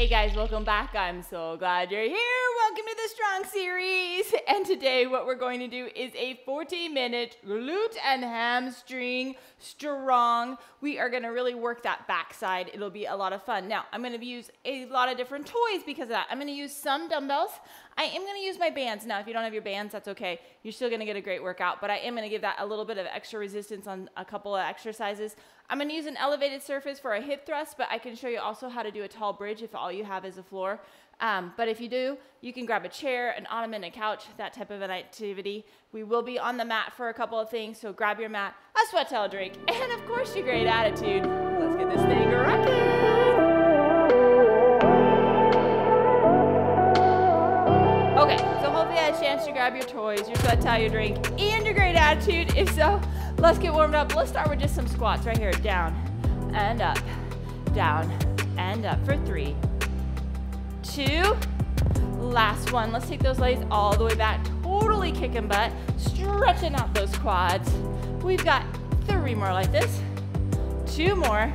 Hey guys, welcome back. I'm so glad you're here. Welcome to the Strong Series. And today what we're going to do is a 40-minute glute and hamstring strong. We are going to really work that backside. It'll be a lot of fun. Now, I'm going to use a lot of different toys because of that. I'm going to use some dumbbells. I am going to use my bands. Now, if you don't have your bands, that's okay. You're still going to get a great workout, but I am going to give that a little bit of extra resistance on a couple of exercises. I'm going to use an elevated surface for a hip thrust, but I can show you also how to do a tall bridge if all you have is a floor. But if you do, you can grab a chair, an ottoman, a couch, that type of an activity. We will be on the mat for a couple of things, so grab your mat, a sweat towel drink, and of course your great attitude. Let's get this thing rocking. Okay, so hopefully you had a chance to grab your toys, your sweat towel, your drink, and your great attitude. If so, let's get warmed up. Let's start with just some squats right here. Down and up, down and up for 3, 2, last one. Let's take those legs all the way back, totally kicking butt, stretching out those quads. We've got 3 more like this, 2 more.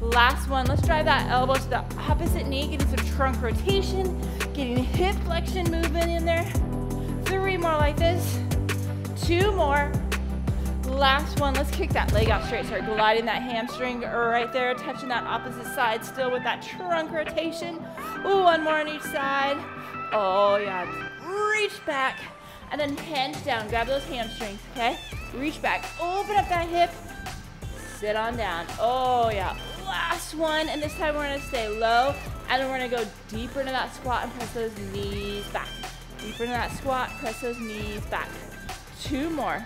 Last one, let's drive that elbow to the opposite knee, getting some trunk rotation, getting hip flexion movement in there. 3 more like this, 2 more. Last one, let's kick that leg out straight, start gliding that hamstring right there, touching that opposite side still with that trunk rotation. Ooh, 1 more on each side. Oh yeah, reach back, and then hands down, grab those hamstrings, okay? Reach back, open up that hip, sit on down. Oh yeah, last one, and this time we're gonna stay low, and then we're gonna go deeper into that squat and press those knees back. Deeper into that squat, press those knees back. 2 more.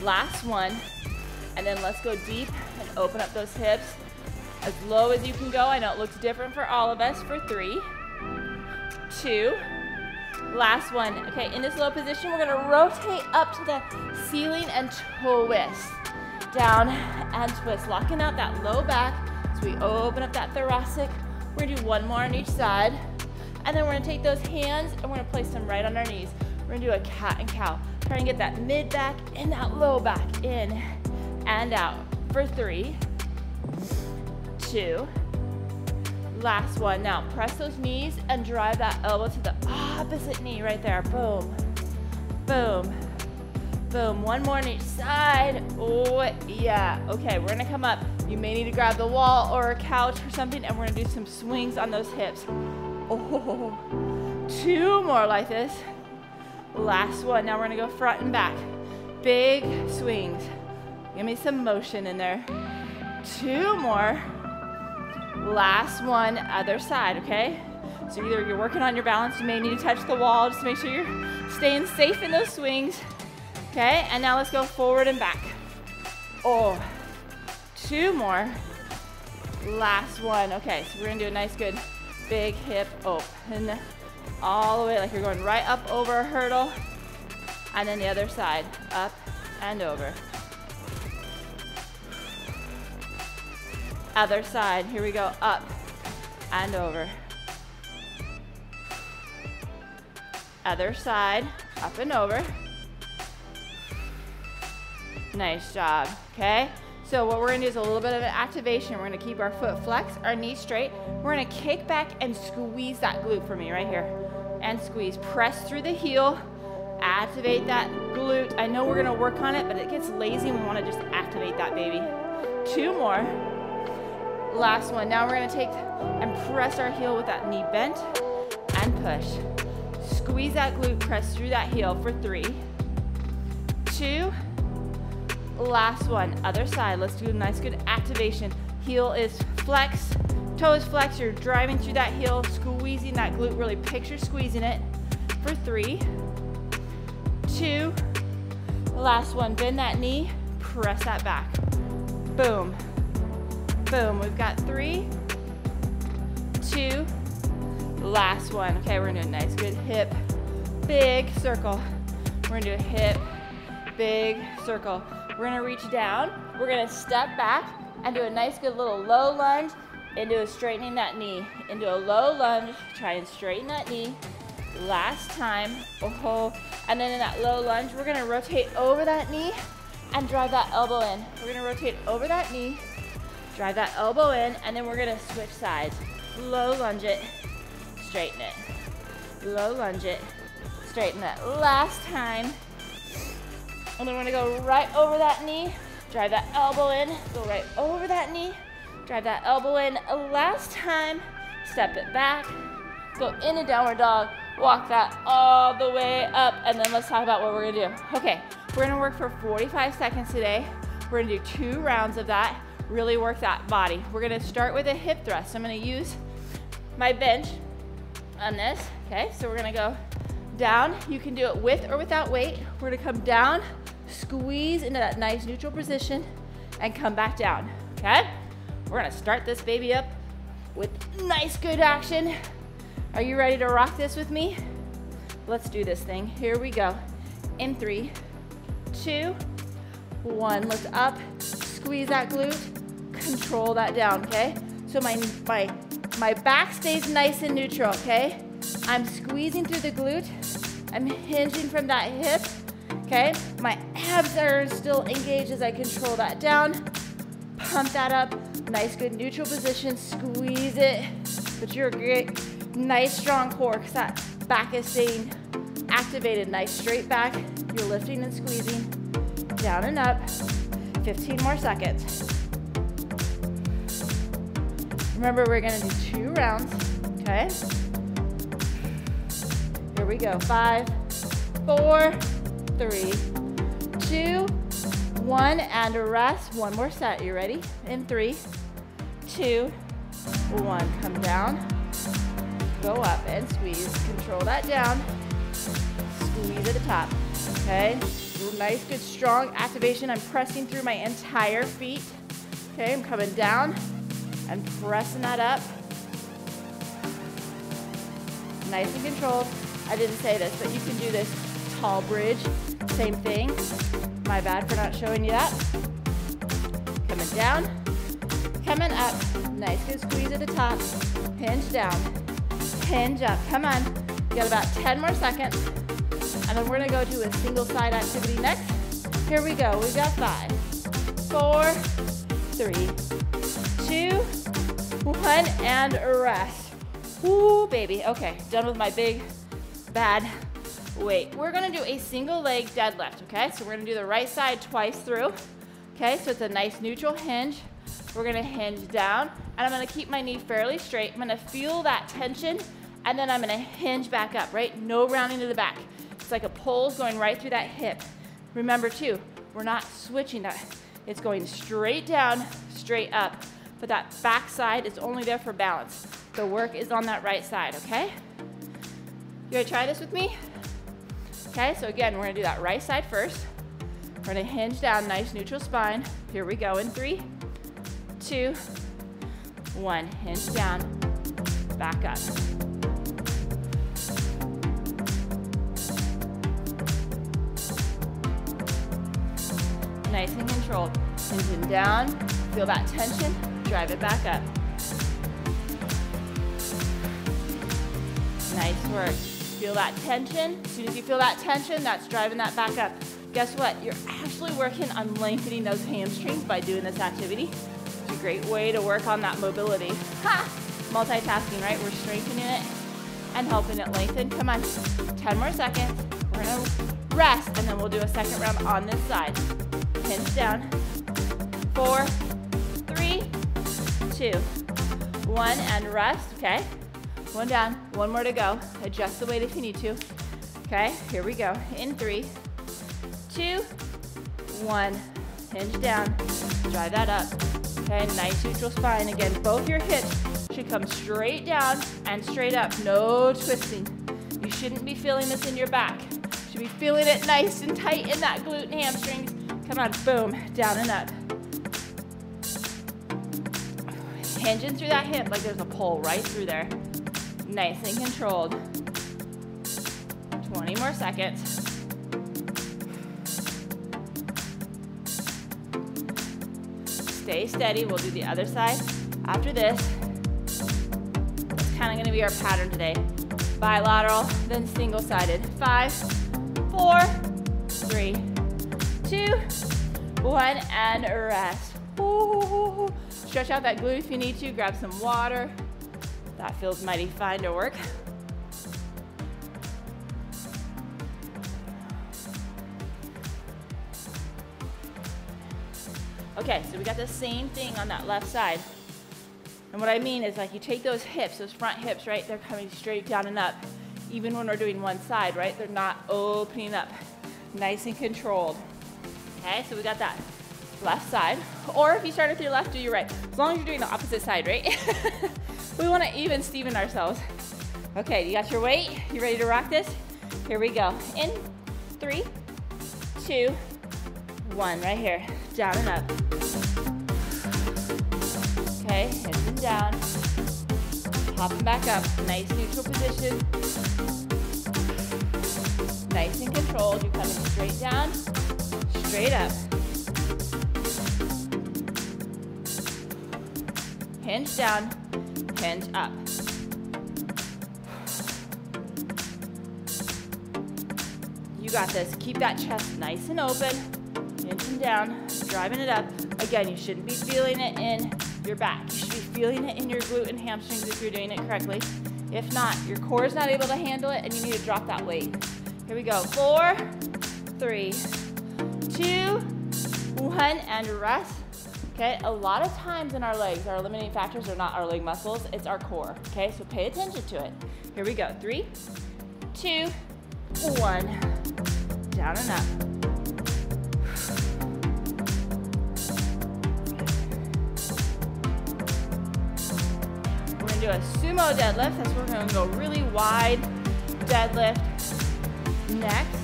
Last one, and then let's go deep and open up those hips as low as you can go. I know it looks different for all of us. For 3, 2, last one. Okay, in this low position, we're gonna rotate up to the ceiling and twist. Down and twist, locking out that low back as we open up that thoracic. We're gonna do 1 more on each side, and then we're gonna take those hands and we're gonna place them right on our knees. We're gonna do a cat and cow. Try and get that mid back and that low back in and out for 3, 2, last one. Now press those knees and drive that elbow to the opposite knee right there. Boom, boom, boom. 1 more on each side. Oh yeah. Okay, we're gonna come up. You may need to grab the wall or a couch or something, and we're gonna do some swings on those hips. Oh, 2 more like this. Last one. Now we're gonna go front and back. Big swings. Give me some motion in there. 2 more. Last one, other side, okay? So either you're working on your balance, you may need to touch the wall, just to make sure you're staying safe in those swings. Okay, and now let's go forward and back. Oh, 2 more. Last one. Okay, so we're gonna do a nice good big hip open. All the way, like you're going right up over a hurdle, and then the other side, up and over. Other side, here we go, up and over. Other side, up and over. Nice job, okay? So what we're gonna do is a little bit of an activation. We're gonna keep our foot flexed, our knees straight. We're gonna kick back and squeeze that glute for me right here. And squeeze, press through the heel, activate that glute. I know we're gonna work on it, but it gets lazy and we wanna just activate that baby. 2 more. Last one. Now we're gonna take and press our heel with that knee bent and push. Squeeze that glute, press through that heel for 3, 2, last one. Other side. Let's do a nice good activation. Heel is flexed, toes flexed. You're driving through that heel, squeezing that glute. Really picture squeezing it for 3, 2, last one. Bend that knee, press that back. Boom, boom. We've got 3, 2, last one. Okay, we're gonna do a nice good hip, big circle. We're gonna do a hip, big circle. We're gonna reach down. We're gonna step back and do a nice good little low lunge into a straightening that knee. Into a low lunge, try and straighten that knee. Last time, oh, and then in that low lunge, we're gonna rotate over that knee and drive that elbow in. We're gonna rotate over that knee, drive that elbow in, and then we're gonna switch sides. low lunge it, straighten it. Low lunge it, straighten it. Last time. And then we're gonna go right over that knee, drive that elbow in, go right over that knee, drive that elbow in. Last time, step it back, go in a downward dog, walk that all the way up, and then let's talk about what we're gonna do. Okay, we're gonna work for 45 seconds today. We're gonna do 2 rounds of that, really work that body. We're gonna start with a hip thrust. I'm gonna use my bench on this, okay? So we're gonna go down. You can do it with or without weight. We're gonna come down, squeeze into that nice neutral position, and come back down, okay? We're gonna start this baby up with nice, good action. Are you ready to rock this with me? Let's do this thing. Here we go. In 3, 2, 1. Lift up, squeeze that glute, control that down, okay? So my back stays nice and neutral, okay? I'm squeezing through the glute. I'm hinging from that hip, okay? My abs are still engaged as I control that down. Pump that up. Nice, good neutral position. Squeeze it. But you're great. Nice, strong core because that back is staying activated. Nice, straight back. You're lifting and squeezing. Down and up. 15 more seconds. Remember, we're gonna do 2 rounds, okay? Here we go. 5, 4, 3, 2, 1, and a rest. One more set. You ready? In 3, 2, 1. Come down. Go up and squeeze. Control that down. Squeeze at the top. Okay? Nice, good, strong activation. I'm pressing through my entire feet. Okay, I'm coming down and pressing that up. Nice and controlled. I didn't say this, but you can do this tall bridge. Same thing. My bad for not showing you that. Coming down, coming up. Nice, good squeeze at the top. Hinge down, hinge up. Come on. You got about 10 more seconds. And then we're gonna go to a single side activity next. Here we go. We've got 5, 4, 3, 2, 1, and rest. Woo, baby. Okay, done with my big, bad weight. We're gonna do a single leg deadlift, okay? So we're gonna do the right side twice through, okay? So it's a nice neutral hinge. We're gonna hinge down, and I'm gonna keep my knee fairly straight. I'm gonna feel that tension, and then I'm gonna hinge back up, right? No rounding to the back. It's like a pull's going right through that hip. Remember too, we're not switching that. It's going straight down, straight up. But that back side is only there for balance. The work is on that right side, okay? You gonna try this with me? Okay, so again, we're gonna do that right side first. We're gonna hinge down, nice neutral spine. Here we go in 3, 2, 1. Hinge down, back up. Nice and controlled. Hinging down, feel that tension, drive it back up. Nice work. Feel that tension. As soon as you feel that tension, that's driving that back up. Guess what? You're actually working on lengthening those hamstrings by doing this activity. It's a great way to work on that mobility. Ha! Multitasking, right? We're strengthening it and helping it lengthen. Come on, 10 more seconds. We're gonna rest, and then we'll do a second round on this side. Hinge down. 4, 3, 2, 1, and rest, okay? One down, one more to go. Adjust the weight if you need to. Okay, here we go. In 3, 2, 1. Hinge down, drive that up. Okay, nice neutral spine. Again, both your hips should come straight down and straight up. No twisting. You shouldn't be feeling this in your back. You should be feeling it nice and tight in that glute and hamstrings. Come on, boom, down and up. Hinging through that hip like there's a pull right through there. Nice and controlled. 20 more seconds. Stay steady. We'll do the other side after this. It's kind of going to be our pattern today. Bilateral, then single-sided. 5, 4, 3, 2, 1, and rest. Ooh. Stretch out that glute if you need to. Grab some water. That feels mighty fine to work. Okay, so we got the same thing on that left side. And what I mean is, like, you take those hips, those front hips, right? They're coming straight down and up. Even when we're doing one side, right? They're not opening up. Nice and controlled. Okay, so we got that left side. Or if you start with your left, do your right. As long as you're doing the opposite side, right? We want to even Steven ourselves. Okay, you got your weight? You ready to rock this? Here we go. In 3, 2, 1, right here. Down and up. Okay, hips and down. Popping back up. Nice neutral position. Nice and controlled. You're coming straight down, straight up. Hinge down, hinge up. You got this. Keep that chest nice and open. Hinge and down, driving it up. Again, you shouldn't be feeling it in your back. You should be feeling it in your glute and hamstrings if you're doing it correctly. If not, your core is not able to handle it and you need to drop that weight. Here we go. 4, 3, 2, 1, and rest. Okay, a lot of times in our legs, our limiting factors are not our leg muscles, it's our core. Okay, so pay attention to it. Here we go. 3, 2, 1. Down and up. We're gonna do a sumo deadlift. That's where we're gonna go really wide deadlift. Next,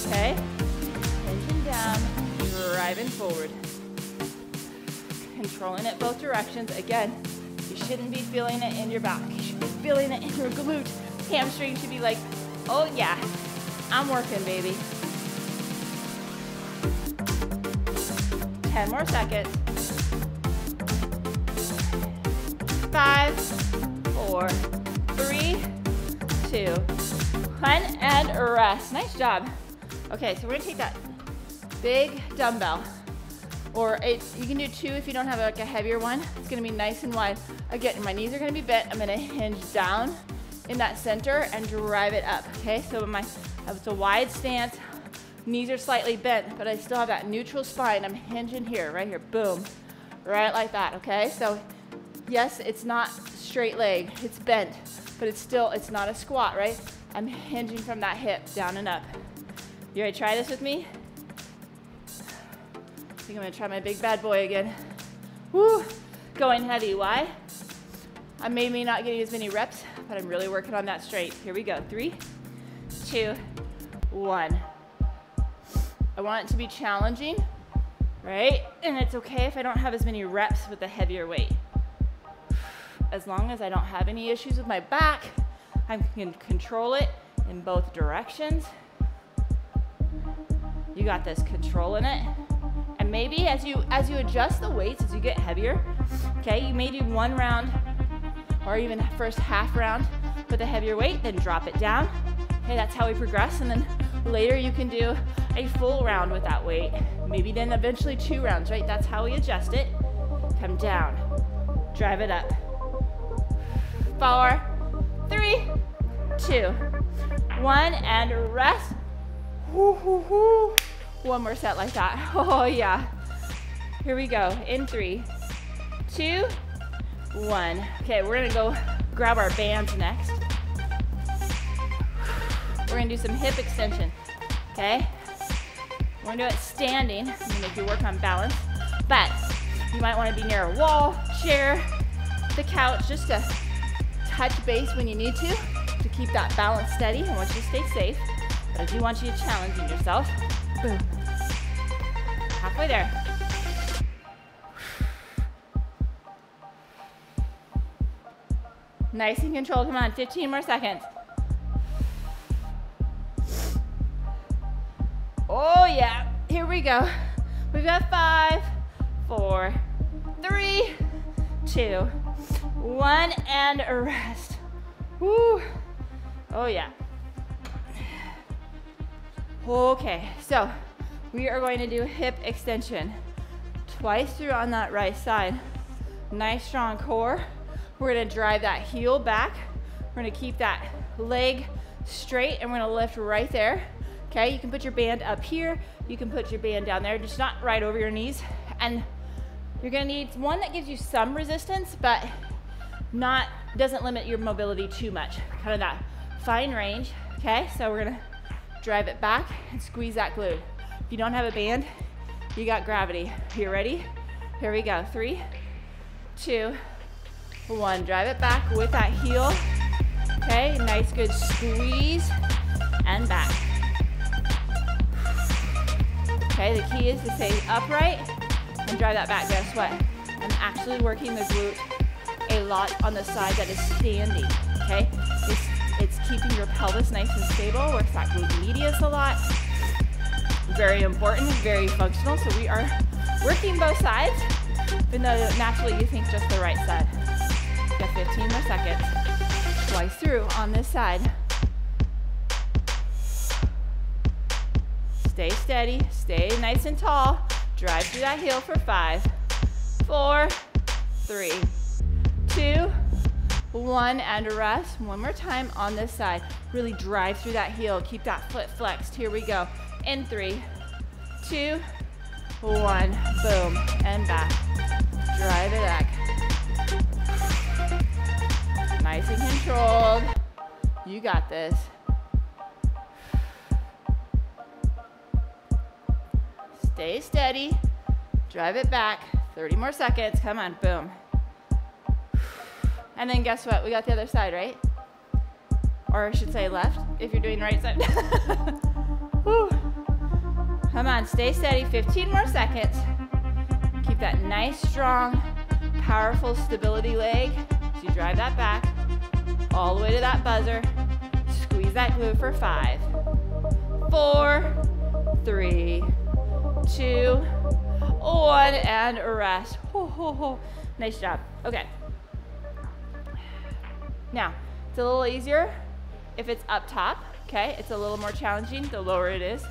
okay, hinging down, driving forward. Controlling it both directions. Again, you shouldn't be feeling it in your back. You should be feeling it in your glute. Hamstring should be like, oh yeah, I'm working, baby. 10 more seconds. 5, 4, 3, 2, 1, and rest. Nice job. Okay, so we're gonna take that big dumbbell, or you can do 2 if you don't have like a heavier one. It's gonna be nice and wide. Again, my knees are gonna be bent. I'm gonna hinge down in that center and drive it up. Okay, so it's a wide stance. Knees are slightly bent, but I still have that neutral spine. I'm hinging here, right here, boom, right like that. Okay, so yes, it's not straight leg, it's bent, but it's not a squat, right? I'm hinging from that hip, down and up. You ready to try this with me? I think I'm gonna try my big bad boy again. Woo, going heavy, why? I may not getting as many reps, but I'm really working on that straight. Here we go, 3, 2, 1. I want it to be challenging, right? And it's okay if I don't have as many reps with the heavier weight. As long as I don't have any issues with my back, I can control it in both directions. You got this, controlling it. And maybe as you adjust the weights, as you get heavier, okay, you may do 1 round or even first half round with a heavier weight, then drop it down. Okay, that's how we progress. And then later you can do a full round with that weight. Maybe then eventually 2 rounds, right? That's how we adjust it. Come down, drive it up. 4, 3, 2, 1, and rest. Woo, woo, woo. 1 more set like that. Oh yeah. Here we go. In 3, 2, 1. Okay, we're gonna go grab our bands next. We're gonna do some hip extension. Okay? We're gonna do it standing. I'm gonna make you work on balance. But you might wanna be near a wall, chair, the couch, just to touch base when you need to keep that balance steady. I want you to stay safe, but I do want you to challenge yourself. Boom. Halfway there. Nice and controlled. Come on, 15 more seconds. Oh yeah, here we go. We've got 5, 4, 3, 2, 1, and rest. Woo. Oh yeah. Okay, so we are going to do hip extension twice through on that right side. Nice strong core. We're gonna drive that heel back. We're gonna keep that leg straight and we're gonna lift right there. Okay, you can put your band up here. You can put your band down there, just not right over your knees. And you're gonna need one that gives you some resistance, but doesn't limit your mobility too much. Kind of that fine range. Okay, so we're gonna drive it back and squeeze that glute. If you don't have a band, you got gravity. You ready? Here we go. 3, 2, 1. Drive it back with that heel. Okay, nice good squeeze and back. Okay, the key is to stay upright and drive that back. Guess what? I'm actually working the glute a lot on the side that is standing. Okay, it's keeping your pelvis nice and stable. Works that glute medius a lot. Very important, very functional. So we are working both sides, even though naturally you think just the right side. Got 15 more seconds. Twice through on this side. Stay steady, stay nice and tall. Drive through that heel for 5, 4, 3, 2, 1, and rest. One more time on this side. Really drive through that heel. Keep that foot flexed. Here we go. In 3, 2, 1. Boom, and back. Drive it back. Nice and controlled. You got this. Stay steady. Drive it back. 30 more seconds. Come on, boom. And then guess what? We got the other side, right? Or I should say left, if you're doing the right side. Woo. Come on, stay steady. 15 more seconds. Keep that nice, strong, powerful stability leg. So you drive that back all the way to that buzzer. Squeeze that glute for 5, 4, 3, 2, 1, and rest. Ho, ho, ho. Nice job. Okay. Now, it's a little easier if it's up top, okay? It's a little more challenging the lower it is.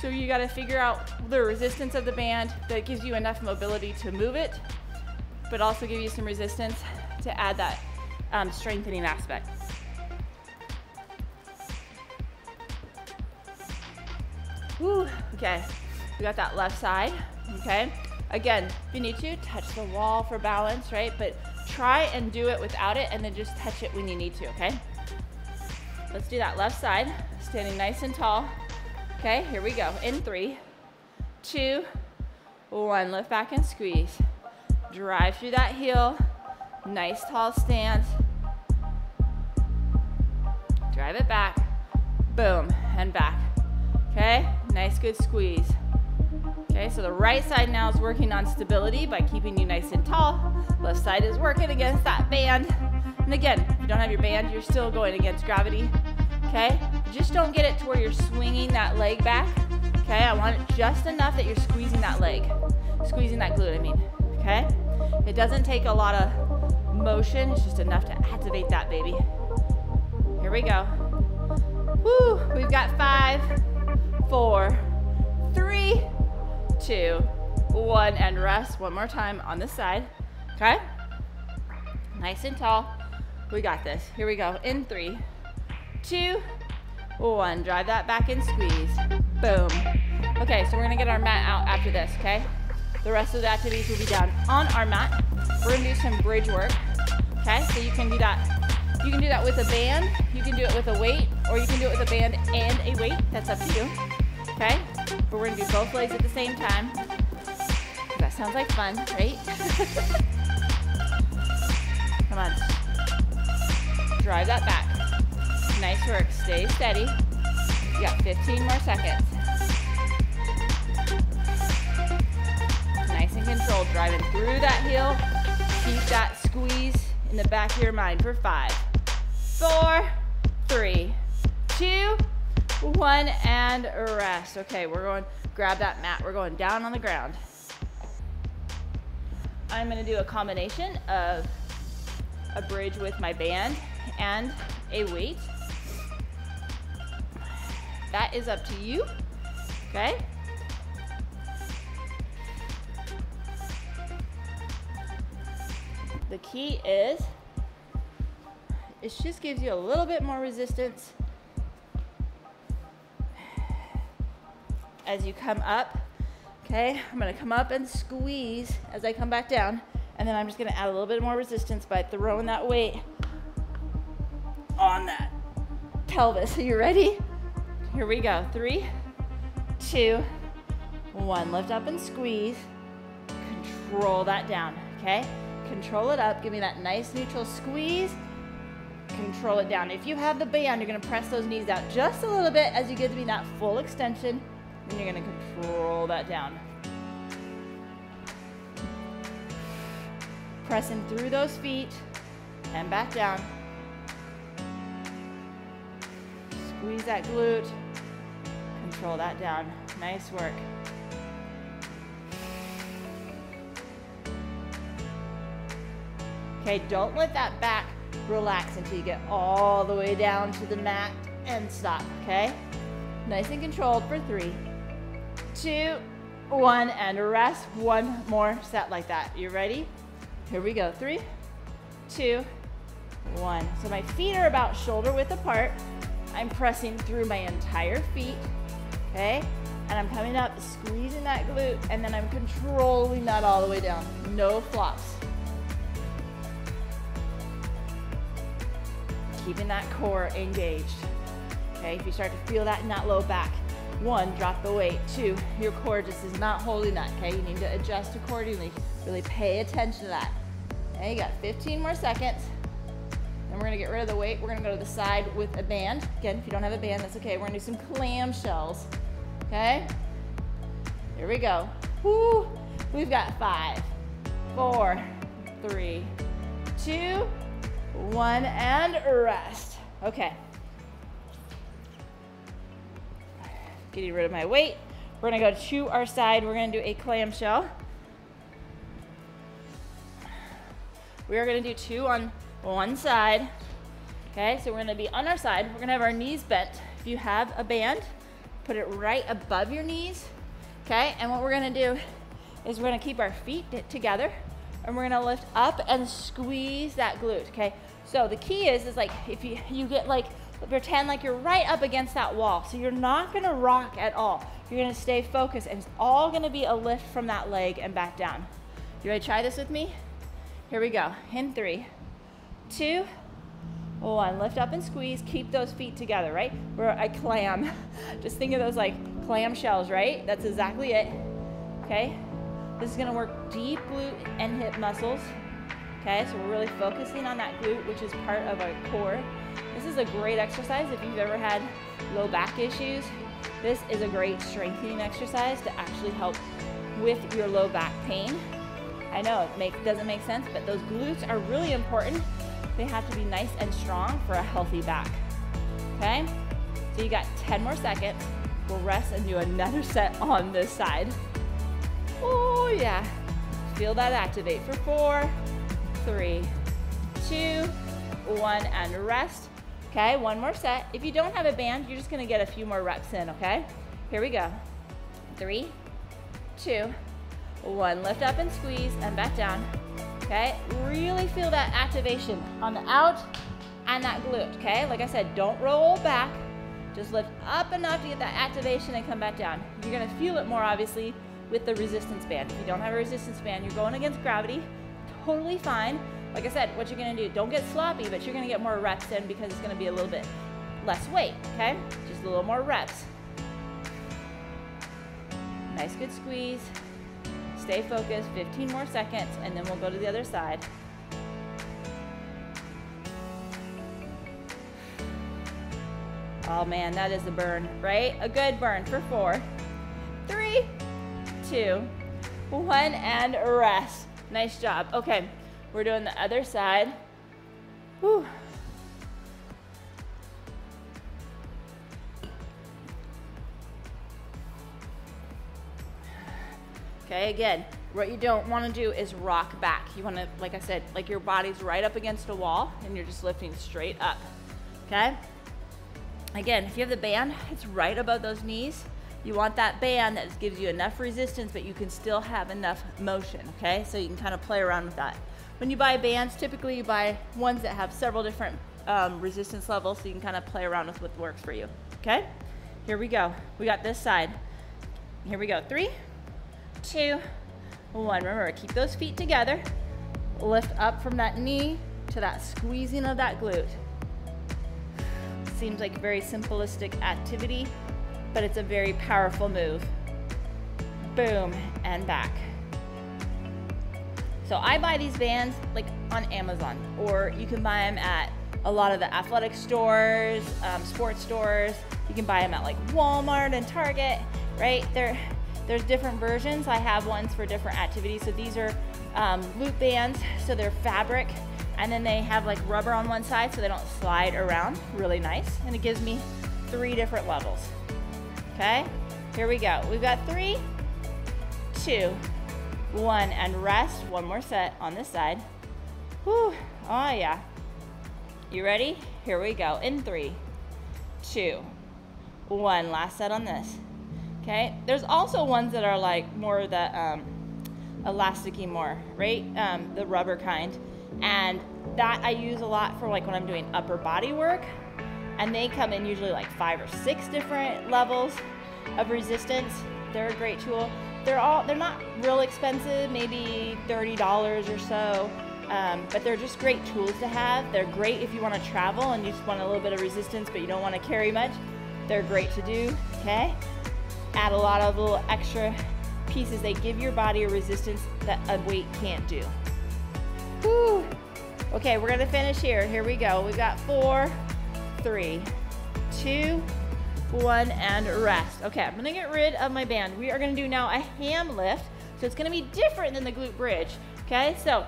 So you gotta figure out the resistance of the band that gives you enough mobility to move it, but also give you some resistance to add that strengthening aspect. Woo, okay, we got that left side, okay? Again, if you need to, touch the wall for balance, right? But try and do it without it and then just touch it when you need to, okay? Let's do that left side, standing nice and tall. Okay, here we go. In 3, 2, 1. Lift back and squeeze. Drive through that heel. Nice tall stance. Drive it back. Boom, and back. Okay, nice good squeeze. Okay, so the right side now is working on stability by keeping you nice and tall. Left side is working against that band. And again, if you don't have your band, you're still going against gravity. Okay, just don't get it to where you're swinging that leg back. Okay, I want it just enough that you're squeezing that leg. Squeezing that glute, I mean. Okay, it doesn't take a lot of motion. It's just enough to activate that baby. Here we go. Woo, we've got 5, 4, 3, 2, 1, and rest. One more time on this side. Okay, nice and tall. We got this. Here we go. In 3, 2, 1. Drive that back and squeeze. Boom. Okay, so we're gonna get our mat out after this, okay? The rest of the activities will be done on our mat. We're gonna do some bridge work, okay? So you can do that. You can do that with a band, you can do it with a weight, or you can do it with a band and a weight. That's up to you, okay? But we're gonna do both legs at the same time. That sounds like fun, right? Come on. Drive that back. Nice work. Stay steady. You got 15 more seconds. Nice and controlled. Driving through that heel. Keep that squeeze in the back of your mind for 5, 4, 3, 2, 1, and rest. Okay, we're going, grab that mat. We're going down on the ground. I'm gonna do a combination of a bridge with my band and a weight. That is up to you, okay? The key is It just gives you a little bit more resistance as you come up. Okay, I'm gonna come up and squeeze as I come back down, and then I'm just gonna add a little bit more resistance by throwing that weight on that pelvis. Are you ready? Here we go. 3, 2, 1. Lift up and squeeze. Control that down, okay? Control it up. Give me that nice neutral squeeze. Control it down. If you have the band, you're gonna press those knees out just a little bit as you get to be that full extension. And you're gonna control that down. Pressing through those feet and back down. Squeeze that glute. Control that down. Nice work. Okay, don't let that back relax until you get all the way down to the mat and stop, okay? Nice and controlled for 3, 2, 1, and rest. One more set like that. You ready? Here we go. 3, 2, 1. So my feet are about shoulder width apart. I'm pressing through my entire feet, okay? And I'm coming up, squeezing that glute, and then I'm controlling that all the way down. No flops. Keeping that core engaged. Okay, if you start to feel that in that low back, 1, drop the weight. 2, your core just is not holding that, okay? You need to adjust accordingly. Really pay attention to that. Okay, you got 15 more seconds. Then we're gonna get rid of the weight. We're gonna go to the side with a band. Again, if you don't have a band, that's okay. We're gonna do some clam shells, okay? Here we go. Woo! We've got 5, 4, 3, 2, 1, and rest. Okay. Getting rid of my weight. We're gonna go to our side. We're gonna do a clam shell. We are gonna do 2 on one side. Okay, so we're gonna be on our side. We're gonna have our knees bent. If you have a band, put it right above your knees. Okay, and what we're gonna do is we're gonna keep our feet together, and we're gonna lift up and squeeze that glute, okay? So the key is like if you get like, pretend like you're right up against that wall. So you're not gonna rock at all. You're gonna stay focused, and it's all gonna be a lift from that leg and back down. You ready to try this with me? Here we go. In 3, 2, 1. Lift up and squeeze. Keep those feet together, right? We're a clam. Just think of those like clam shells, right? That's exactly it. Okay? This is gonna work deep glute and hip muscles. Okay, so we're really focusing on that glute, which is part of our core. This is a great exercise if you've ever had low back issues. This is a great strengthening exercise to actually help with your low back pain. I know it doesn't make sense, but those glutes are really important. They have to be nice and strong for a healthy back. Okay, so you got 10 more seconds. We'll rest and do another set on this side. Oh yeah, feel that activate for 4, 3, 2, 1, and rest. Okay, one more set. If you don't have a band, you're just gonna get a few more reps in, okay? Here we go. 3, 2, 1. Lift up and squeeze and back down. Okay, really feel that activation on the out and that glute, okay? Like I said, don't roll back. Just lift up enough to get that activation and come back down. You're gonna feel it more, obviously, with the resistance band. If you don't have a resistance band, you're going against gravity, totally fine. Like I said, what you're gonna do, don't get sloppy, but you're gonna get more reps in because it's gonna be a little bit less weight, okay? Just a little more reps. Nice, good squeeze. Stay focused, 15 more seconds, and then we'll go to the other side. Oh man, that is a burn, right? A good burn for 4, 3, 2, 1, and rest. Nice job. Okay, we're doing the other side. Whew. Okay, again, what you don't want to do is rock back. You want to, like I said, like your body's right up against a wall and you're just lifting straight up, okay? Again, if you have the band, it's right above those knees. You want that band that gives you enough resistance, but you can still have enough motion, okay? So you can kind of play around with that. When you buy bands, typically you buy ones that have several different resistance level so you can kind of play around with what works for you, okay? Here we go. We got this side. Here we go. 3, 2, 1. Remember, keep those feet together. Lift up from that knee to that squeezing of that glute. Seems like a very simplistic activity, but it's a very powerful move. Boom, and back. So I buy these bands like on Amazon, or you can buy them at a lot of the athletic stores, sports stores. You can buy them at like Walmart and Target, right? There's different versions. I have ones for different activities. So these are loop bands, so they're fabric, and then they have like rubber on one side so they don't slide around. Really nice, and it gives me 3 different levels. Okay, here we go. We've got 3, 2, 1, and rest. One more set on this side. Whew. Oh yeah. You ready? Here we go. In 3, 2, 1. Last set on this. Okay. There's also ones that are like more the elasticy more, right? The rubber kind, and that I use a lot for like when I'm doing upper body work, and they come in usually like 5 or 6 different levels of resistance. They're a great tool. They're not real expensive, maybe $30 or so, but they're just great tools to have. They're great if you want to travel and you just want a little bit of resistance, but you don't want to carry much. They're great to do, okay? Add a lot of little extra pieces. They give your body a resistance that a weight can't do. Whew. Okay, we're gonna finish here. Here we go. We've got 4, 3, 2, 1, and rest. Okay, I'm gonna get rid of my band. We are gonna do now a ham lift. So it's gonna be different than the glute bridge. Okay, so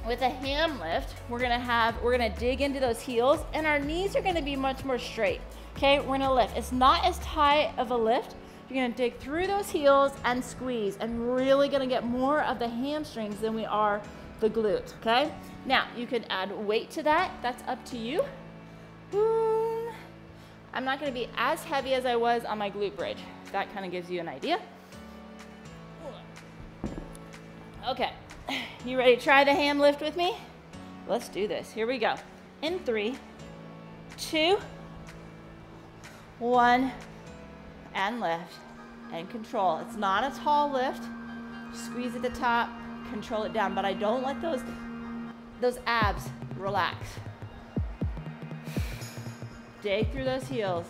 with a ham lift, we're gonna dig into those heels, and our knees are gonna be much more straight. Okay, we're gonna lift. It's not as tight of a lift. You're gonna dig through those heels and squeeze, and really gonna get more of the hamstrings than we are the glute, okay? Now, you could add weight to that. That's up to you. I'm not gonna be as heavy as I was on my glute bridge. That kind of gives you an idea. Okay, you ready to try the ham lift with me? Let's do this. Here we go. In 3, 2, 1, and lift, and control. It's not a tall lift. Squeeze at the top, control it down, but I don't let those abs relax. Dig through those heels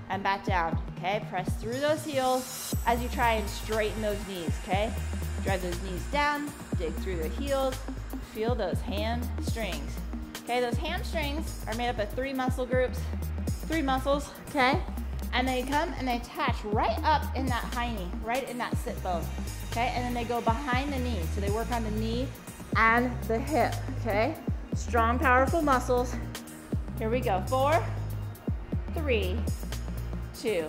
and back down, okay? Press through those heels as you try and straighten those knees, okay? Drive those knees down, dig through the heels, feel those hamstrings. Okay, those hamstrings are made up of 3 muscle groups, 3 muscles, okay? And they come and they attach right up in that high knee, right in that sit bone, okay? And then they go behind the knee, so they work on the knee and the hip, okay? Strong, powerful muscles. Here we go. 4, 3, 2,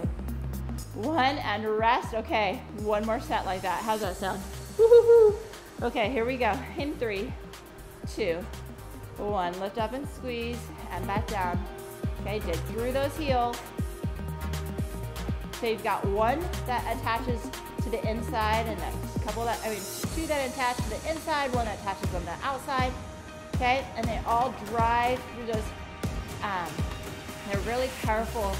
1, and rest. Okay, one more set like that. How's that sound? Woo-hoo-hoo. Okay, here we go. In 3, 2, 1. Lift up and squeeze and back down. Okay, dig through those heels. So you've got 1 that attaches to the inside, and a couple that, 2 that attach to the inside, 1 that attaches on the outside. Okay, and they all drive through those. They're really powerful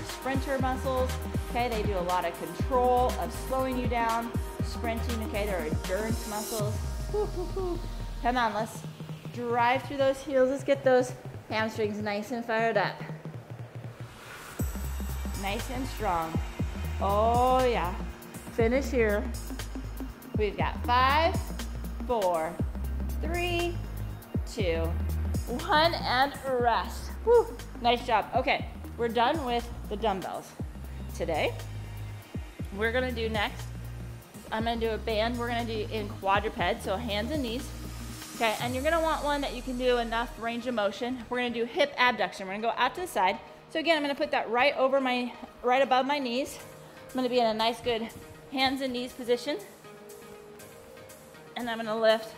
sprinter muscles. Okay, they do a lot of control of slowing you down, sprinting. Okay, they're endurance muscles. Woo, woo, woo. Come on, let's drive through those heels. Let's get those hamstrings nice and fired up. Nice and strong. Oh yeah. Finish here. We've got 5, 4, 3, 2, 1, and rest. Woo. Nice job. Okay, we're done with the dumbbells. Today, we're gonna do next, I'm gonna do a band. We're gonna do in quadruped, so hands and knees. Okay, and you're gonna want one that you can do enough range of motion. We're gonna do hip abduction. We're gonna go out to the side. So again, I'm gonna put that right above my knees. I'm gonna be in a nice, good hands and knees position. And I'm gonna lift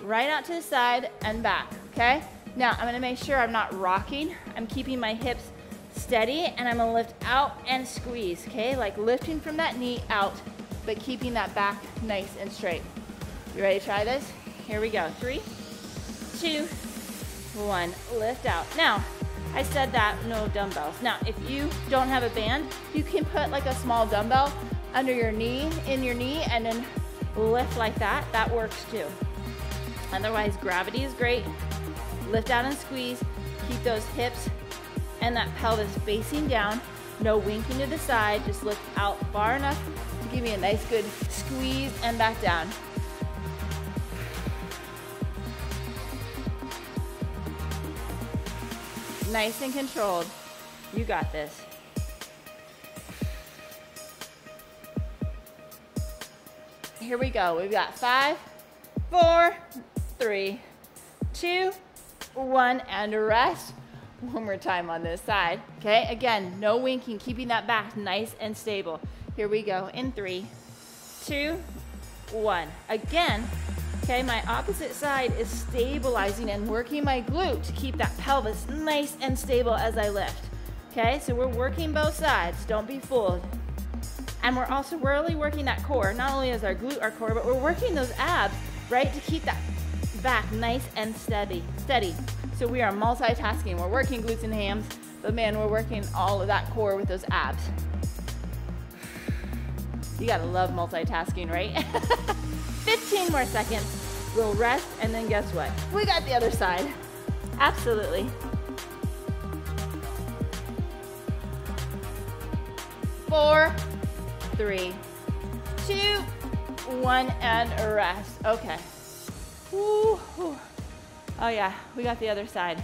right out to the side and back, okay? Now, I'm gonna make sure I'm not rocking. I'm keeping my hips steady, and I'm gonna lift out and squeeze, okay? Like lifting from that knee out, but keeping that back nice and straight. You ready to try this? Here we go. 3, 2, 1, lift out. Now, I said that no dumbbells. Now, if you don't have a band, you can put like a small dumbbell under your knee, in your knee, and then lift like that. That works too. Otherwise, gravity is great. Lift out and squeeze. Keep those hips and that pelvis facing down. No winking to the side. Just lift out far enough to give me a nice good squeeze and back down. Nice and controlled. You got this. Here we go. We've got 5, 4, 3, 2, 1, and rest. One more time on this side. Okay, again, no winking, keeping that back nice and stable. Here we go in 3, 2, 1. Again, okay, my opposite side is stabilizing and working my glute to keep that pelvis nice and stable as I lift. Okay, so we're working both sides. Don't be fooled. And we're also really working that core. Not only is our glute our core, but we're working those abs, right, to keep that back nice and steady. So we are multitasking. We're working glutes and hams, but man, we're working all of that core with those abs. You gotta love multitasking, right? 15 more seconds. We'll rest, and then guess what? We got the other side. Absolutely. 4, 3, 2, 1, and rest. Okay. Woo, woo. Oh yeah, we got the other side.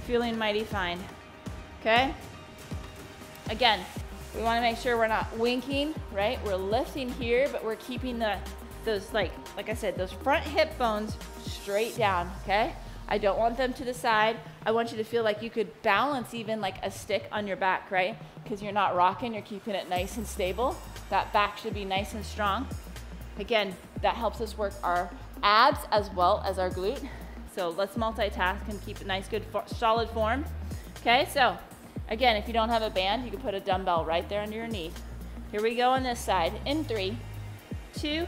Feeling mighty fine. Okay? Again, we want to make sure we're not winking, right? We're lifting here, but we're keeping those, like I said, those front hip bones straight down, okay? I don't want them to the side. I want you to feel like you could balance even like a stick on your back, right? Because you're not rocking, you're keeping it nice and stable. That back should be nice and strong. Again, that helps us work our abs as well as our glute. So let's multitask and keep a nice, good, solid form. Okay, so again, if you don't have a band, you can put a dumbbell right there under your knee. Here we go on this side. In 3, 2,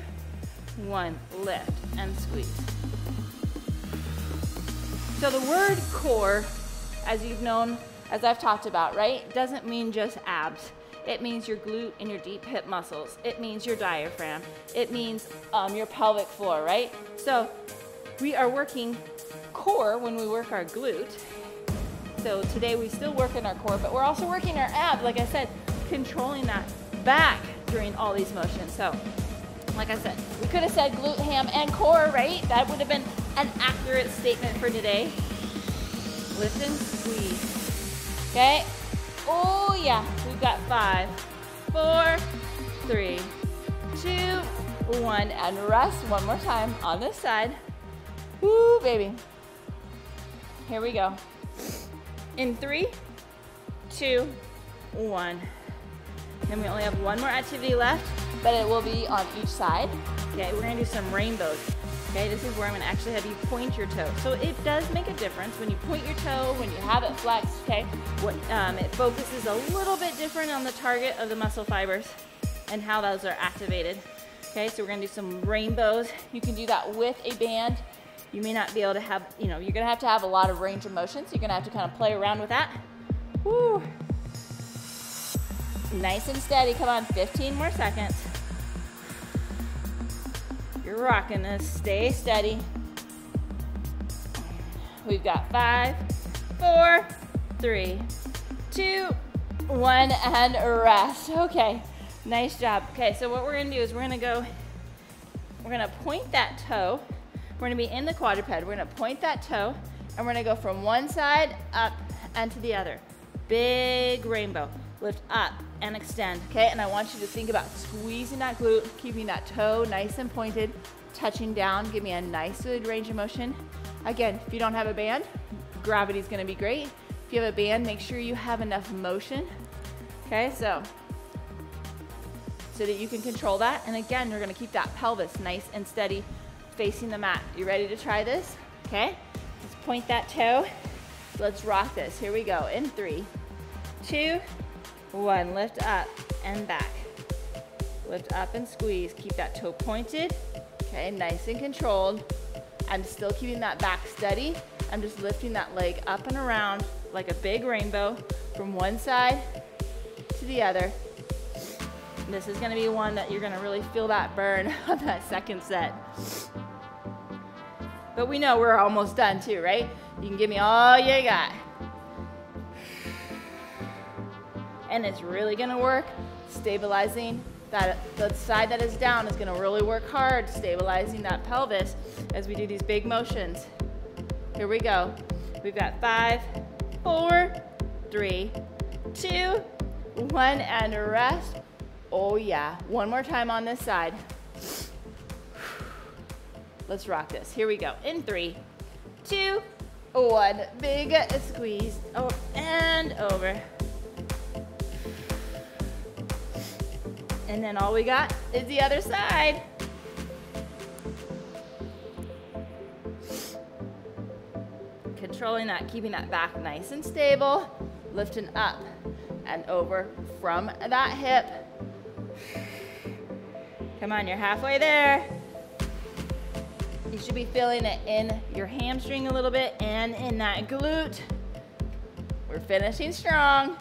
1, lift and squeeze. So the word core, as you've known, as I've talked about, right, doesn't mean just abs. It means your glute and your deep hip muscles. It means your diaphragm. It means your pelvic floor, right? So we are working core when we work our glute. So today we still work in our core, but we're also working our abs, like I said, controlling that back during all these motions. So like I said, we could have said glute, ham, and core, right? That would have been an accurate statement for today. Lift and squeeze. Okay? Oh yeah, we've got 5, 4, 3, 2, 1, and rest one more time on this side. Woo, baby. Here we go. In 3, 2, 1. Then we only have one more activity left, but it will be on each side. Okay, we're gonna do some rainbows. Okay, this is where I'm gonna actually have you point your toe. So it does make a difference when you point your toe, when you have it flexed, okay? It focuses a little bit different on the target of the muscle fibers and how those are activated. Okay, so we're gonna do some rainbows. You can do that with a band. You may not be able to have, you're gonna have to have a lot of range of motion, so you're gonna have to kind of play around with that. Woo. Nice and steady, come on, 15 more seconds. You're rocking this, stay steady. We've got 5, 4, 3, 2, 1, and rest. Okay, nice job. Okay, so what we're gonna do is we're gonna point that toe. We're gonna be in the quadruped. We're gonna point that toe, and we're gonna go from one side up and to the other. Big rainbow. Lift up and extend, okay? And I want you to think about squeezing that glute, keeping that toe nice and pointed, touching down. Give me a nice, good range of motion. Again, if you don't have a band, gravity's gonna be great. If you have a band, make sure you have enough motion, okay? So that you can control that. And again, you're gonna keep that pelvis nice and steady facing the mat. You ready to try this? Okay, let's point that toe. Let's rock this. Here we go. In 3, 2, 1. Lift up and back. Lift up and squeeze. Keep that toe pointed. Okay, nice and controlled. I'm still keeping that back steady I'm just lifting that leg up and around like a big rainbow from one side to the other. And this is gonna be one that you're gonna really feel that burn on that second set. But we know we're almost done too, right? You can give me all you got. And it's really gonna work stabilizing that, the side that is down is gonna really work hard, stabilizing that pelvis as we do these big motions. Here we go. We've got 5, 4, 3, 2, 1, and rest. Oh yeah, one more time on this side. Let's rock this. Here we go. In 3, 2, 1. Big squeeze. Oh, and over. And then all we got is the other side. Controlling that, keeping that back nice and stable, lifting up and over from that hip. Come on, you're halfway there. You should be feeling it in your hamstring a little bit and in that glute. We're finishing strong.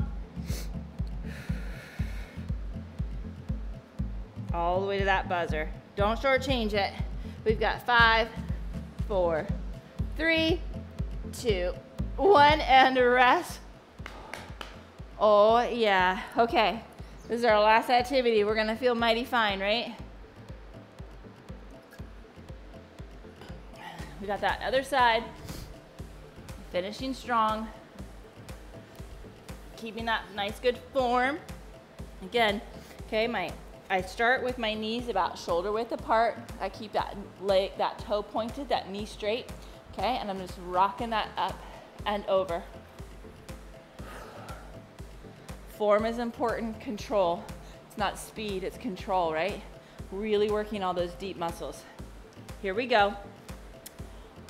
All the way to that buzzer. Don't shortchange it. We've got 5, 4, 3, 2, 1, and rest. Oh yeah, okay. This is our last activity. We're gonna feel mighty fine, right? We got that other side. Finishing strong. Keeping that nice good form. Again, okay, I start with my knees about shoulder width apart. I keep that leg, that toe pointed, that knee straight. Okay, and I'm just rocking that up and over. Form is important, control. It's not speed, it's control, right? Really working all those deep muscles. Here we go.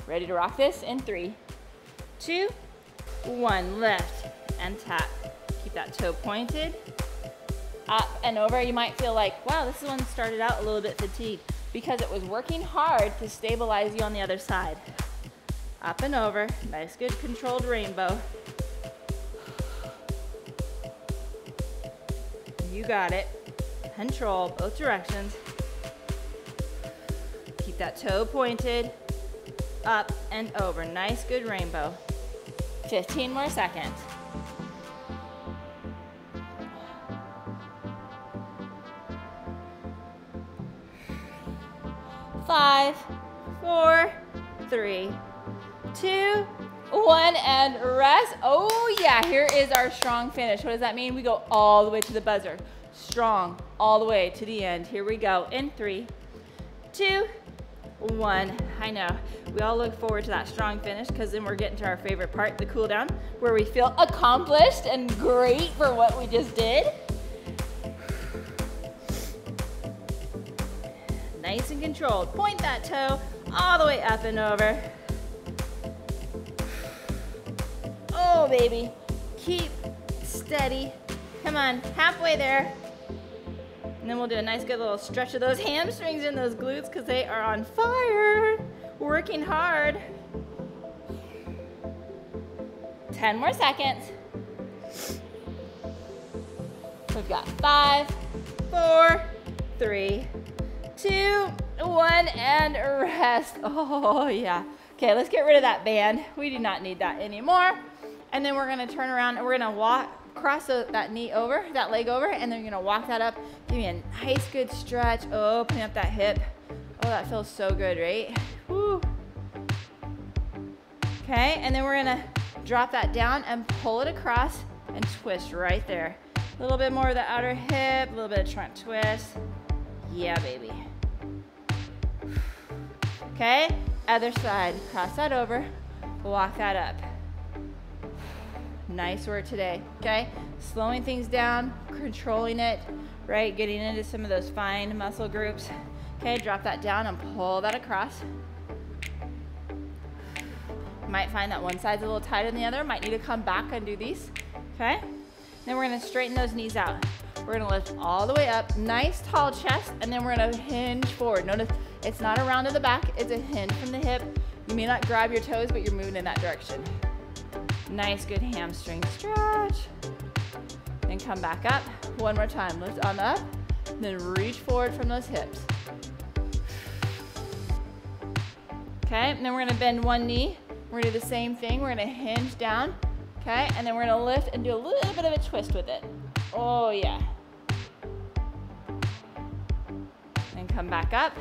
Ready to rock this in 3, 2, 1. Lift and tap. Keep that toe pointed. Up and over. You might feel like, wow, this one started out a little bit fatigued because it was working hard to stabilize you on the other side. Up and over. Nice, good controlled rainbow. You got it. Control both directions. Keep that toe pointed. Up and over. Nice, good rainbow. 15 more seconds. 5, 4, 3, 2, 1, and rest. Oh yeah, here is our strong finish. What does that mean? We go all the way to the buzzer. Strong, all the way to the end. Here we go in 3, 2, 1. I know, we all look forward to that strong finish because then we're getting to our favorite part, the cool down, where we feel accomplished and great for what we just did. Nice and controlled. Point that toe all the way up and over. Oh, baby. Keep steady. Come on, halfway there. And then we'll do a nice good little stretch of those hamstrings and those glutes because they are on fire. Working hard. 10 more seconds. We've got 5, 4, 3, 2, 1, and rest. Oh yeah. Okay, let's get rid of that band. We do not need that anymore. And then we're gonna turn around and we're gonna walk, cross that knee over, that leg over, and then you're gonna walk that up. Give me a nice good stretch, opening up that hip. Oh, that feels so good, right? Woo. Okay, and then we're gonna drop that down and pull it across and twist right there. A little bit more of the outer hip, a little bit of front twist. Yeah, baby. Okay, other side, cross that over, walk that up. Nice work today, okay? Slowing things down, controlling it, right? Getting into some of those fine muscle groups. Okay, drop that down and pull that across. You might find that one side's a little tighter than the other. Might need to come back and do these, okay? Then we're gonna straighten those knees out. We're gonna lift all the way up, nice tall chest, and then we're gonna hinge forward. Notice it's not a round to the back, it's a hinge from the hip You may not grab your toes, but you're moving in that direction. Nice, good hamstring stretch. Then come back up. One more time. Lift on up. Then reach forward from those hips. Okay, and then we're gonna bend one knee. We're gonna do the same thing. We're gonna hinge down. Okay, and then we're gonna lift and do a little bit of a twist with it. Oh yeah. And come back up.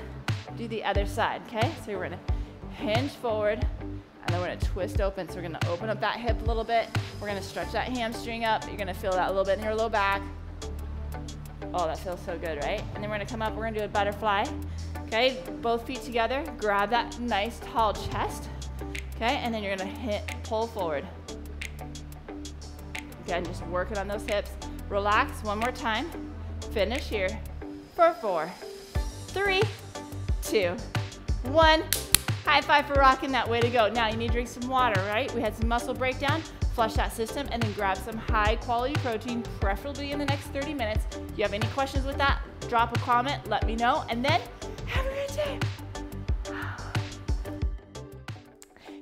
Do the other side, okay? So we're gonna hinge forward, and then we're gonna twist open. So we're gonna open up that hip a little bit. We're gonna stretch that hamstring up. You're gonna feel that a little bit in your low back. Oh, that feels so good, right? And then we're gonna come up, we're gonna do a butterfly. Okay, both feet together, grab that nice tall chest. Okay, and then you're gonna pull forward. Again, just working on those hips. Relax, one more time. Finish here for 4, 3, 2, 1. High five for rocking that. Way to go. Now you need to drink some water, right? We had some muscle breakdown. Flush that system and then grab some high quality protein, preferably in the next 30 minutes. If you have any questions with that, drop a comment, let me know, and then have a great day.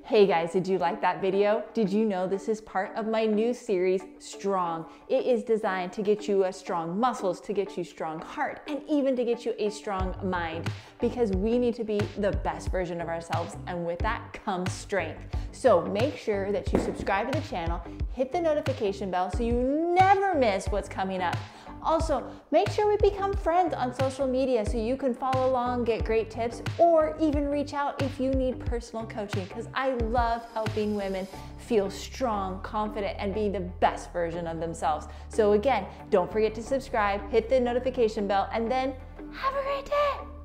Hey guys, did you like that video? Did you know this is part of my new series, Strong? It is designed to get you strong muscles, to get you strong heart, and even to get you a strong mind, because we need to be the best version of ourselves, and with that comes strength. So make sure that you subscribe to the channel, hit the notification bell so you never miss what's coming up. Also, make sure we become friends on social media so you can follow along, get great tips, or even reach out if you need personal coaching, because I love helping women feel strong, confident, and be the best version of themselves. So again, don't forget to subscribe, hit the notification bell, and then have a great day.